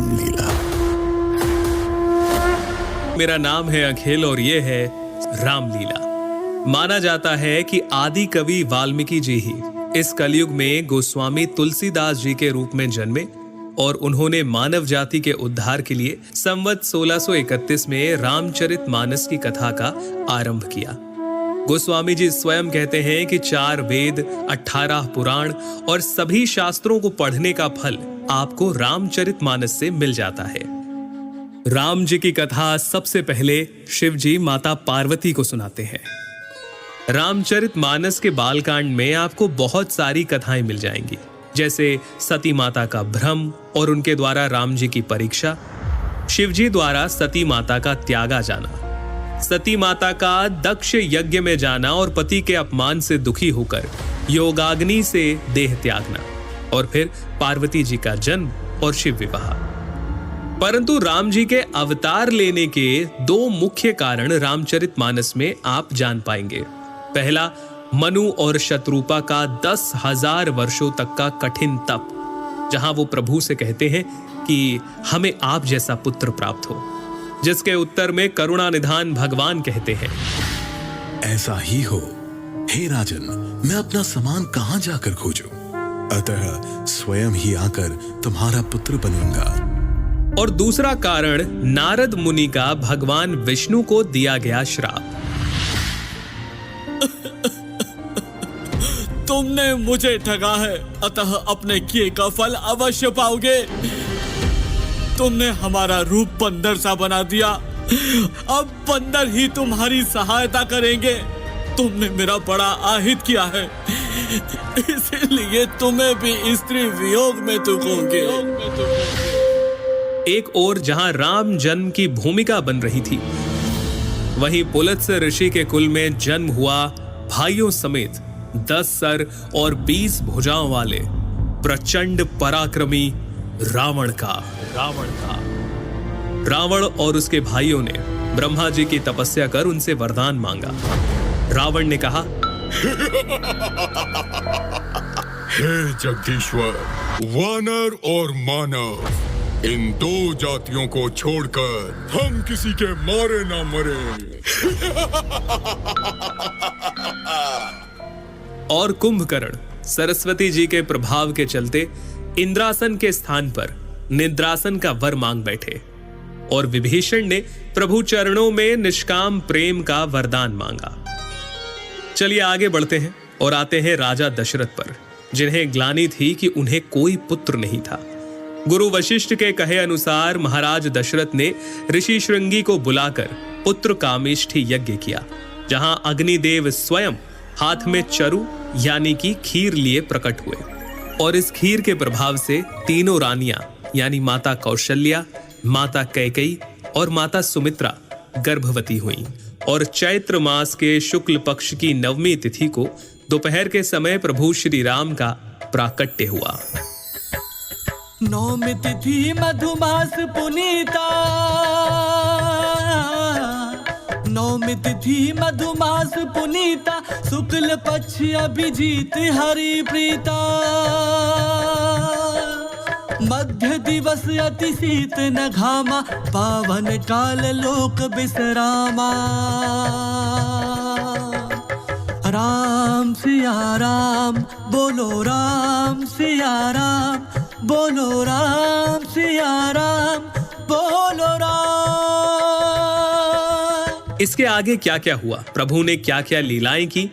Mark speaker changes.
Speaker 1: रामलीला।
Speaker 2: मेरा नाम है अखिल और ये है रामलीला। माना जाता है कि आदि कवि वाल्मीकि जी ही इस कलयुग में गोस्वामी तुलसीदास जी के रूप में जन्मे और उन्होंने मानव जाति के उद्धार के लिए संवत 1631 में रामचरितमानस की कथा का आरंभ किया। गोस्वामी जी स्वयं कहते हैं कि 4 वेद, 18 पुराण और सभी शास्त्रों को पढ़ने का फल आपको रामचरितमानस से मिल जाता है। राम जी की कथा सबसे पहले शिव जी माता पार्वती को सुनाते हैं। रामचरितमानस के बालकांड में आपको बहुत सारी कथाएं मिल जाएंगी, जैसे सती माता का भ्रम और उनके द्वारा राम जी की परीक्षा, शिव जी द्वारा सती माता का त्यागा जाना, सती माता का दक्ष यज्ञ में जाना और पति के अपमान से दुखी होकर योगाग्नि से देह त्यागना, और फिर पार्वती जी का जन्म और शिव विवाह। परंतु राम जी के अवतार लेने के 2 मुख्य कारण रामचरितमानस में आप जान पाएंगे। पहला, मनु और शत्रुपा का 10,000 वर्षों तक का कठिन तप, जहां वो प्रभु से कहते हैं कि हमें आप जैसा पुत्र प्राप्त हो, जिसके उत्तर में करुणा निधान भगवान कहते हैं,
Speaker 1: ऐसा ही हो हे राजन, मैं अपना समान कहां जाकर खोजूं? अतः स्वयं ही आकर तुम्हारा पुत्र बनूंगा।
Speaker 2: और दूसरा कारण नारद मुनि का भगवान विष्णु को दिया गया श्राप।
Speaker 3: तुमने मुझे ठगा है, अतः अपने किए का फल अवश्य पाओगे। तुमने हमारा रूप बंदर सा बना दिया, अब बंदर ही तुम्हारी सहायता करेंगे। तुमने मेरा बड़ा आहित किया है, इसलिए तुम्हें भी स्त्री वियोग में दुखोगे।
Speaker 2: एक ओर जहां राम जन्म की भूमिका बन रही थी, वहीं पुलत्स्य ऋषि के कुल में जन्म हुआ भाइयों समेत 10 सर और 20 भुजाओं वाले प्रचंड पराक्रमी रावण का। रावण और उसके भाइयों ने ब्रह्मा जी की तपस्या कर उनसे वरदान मांगा। रावण ने कहा,
Speaker 4: हे जगदीश्वर, वानर और मानव, इन 2 जातियों को छोड़कर हम किसी के मारे ना मरे।
Speaker 2: और कुंभकर्ण सरस्वती जी के प्रभाव के चलते इंद्रासन के स्थान पर निद्रासन का वर मांग बैठे, और विभीषण ने प्रभु चरणों में निष्काम प्रेम का वरदान मांगा। चलिए आगे बढ़ते हैं और आते हैं राजा दशरथ पर, जिन्हें ग्लानि थी कि उन्हें कोई पुत्र नहीं था। गुरु वशिष्ठ के कहे अनुसार महाराज दशरथ ने ऋषि श्रृंगी को बुलाकर पुत्र कामेष्ठी यज्ञ किया, जहां अग्निदेव स्वयं हाथ में चरु यानी कि खीर लिए प्रकट हुए, और इस खीर के प्रभाव से तीनों रानियां यानी माता कौशल्या, माता कैकेयी और माता सुमित्रा गर्भवती हुईं, और चैत्र मास के शुक्ल पक्ष की 9वीं तिथि को दोपहर के समय प्रभु श्री राम का प्राकट्य हुआ।
Speaker 3: 9वीं तिथि मधुमास पुनीता, 9वीं तिथि मधुमास पुनीता, शुक्ल पक्ष अभिजीत हरि प्रीता, मध्य दिवस अति शीत न घामा, पावन काल लोक विश्रामा। राम सिया राम बोलो, राम सिया राम बोलो, राम सिया राम बोलो राम।
Speaker 2: इसके आगे क्या क्या हुआ, प्रभु ने क्या क्या लीलाएं की,